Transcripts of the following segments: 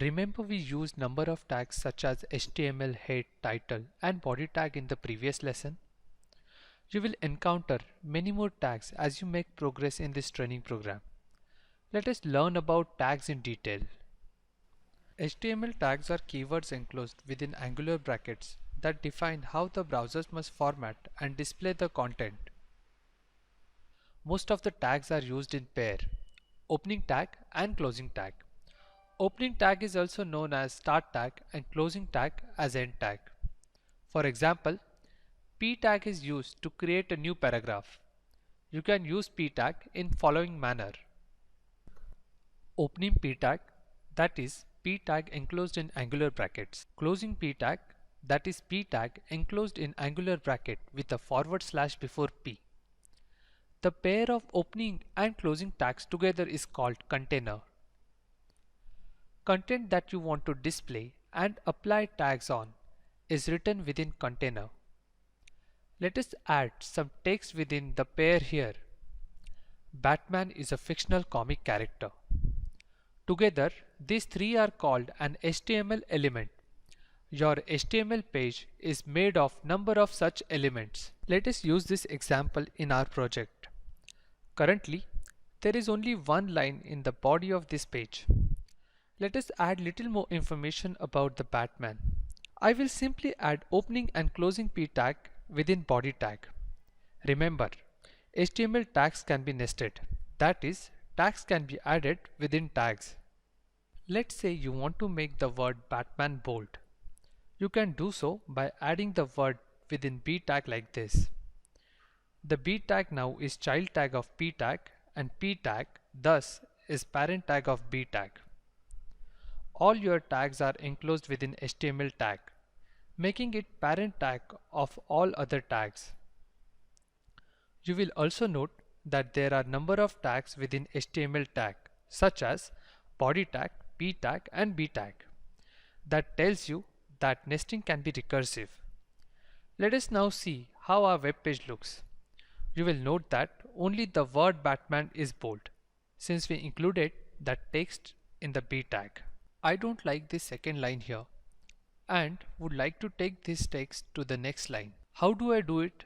Remember we used number of tags such as HTML, head, title and body tag in the previous lesson? You will encounter many more tags as you make progress in this training program. Let us learn about tags in detail. HTML tags are keywords enclosed within angular brackets that define how the browsers must format and display the content. Most of the tags are used in pair, opening tag and closing tag. Opening tag is also known as start tag and closing tag as end tag. For example, p tag is used to create a new paragraph. You can use p tag in following manner. Opening p tag, that is p tag enclosed in angular brackets. Closing p tag, that is p tag enclosed in angular bracket with a forward slash before p. The pair of opening and closing tags together is called container. Content that you want to display and apply tags on is written within container. Let us add some text within the pair here. Batman is a fictional comic character. Together, these three are called an HTML element. Your HTML page is made of number of such elements. Let us use this example in our project. Currently, there is only one line in the body of this page. Let us add little more information about the Batman. I will simply add opening and closing p tag within body tag. Remember, HTML tags can be nested. That is, tags can be added within tags. Let's say you want to make the word Batman bold. You can do so by adding the word within b tag like this. The b tag now is child tag of p tag and p tag thus is parent tag of b tag. All your tags are enclosed within HTML tag, making it parent tag of all other tags. You will also note that there are number of tags within HTML tag such as body tag, p tag and b tag. That tells you that nesting can be recursive. Let us now see how our web page looks. You will note that only the word Batman is bold since we included that text in the b tag. I don't like this second line here and would like to take this text to the next line. How do I do it?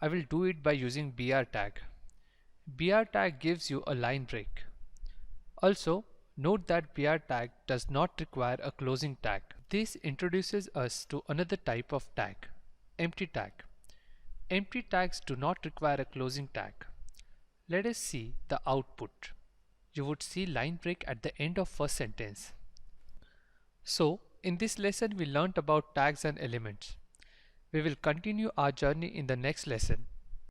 I will do it by using br tag. Br tag gives you a line break. Also, note that br tag does not require a closing tag. This introduces us to another type of tag, empty tag. Empty tags do not require a closing tag. Let us see the output. You would see line break at the end of first sentence. So, in this lesson we learnt about tags and elements. We will continue our journey in the next lesson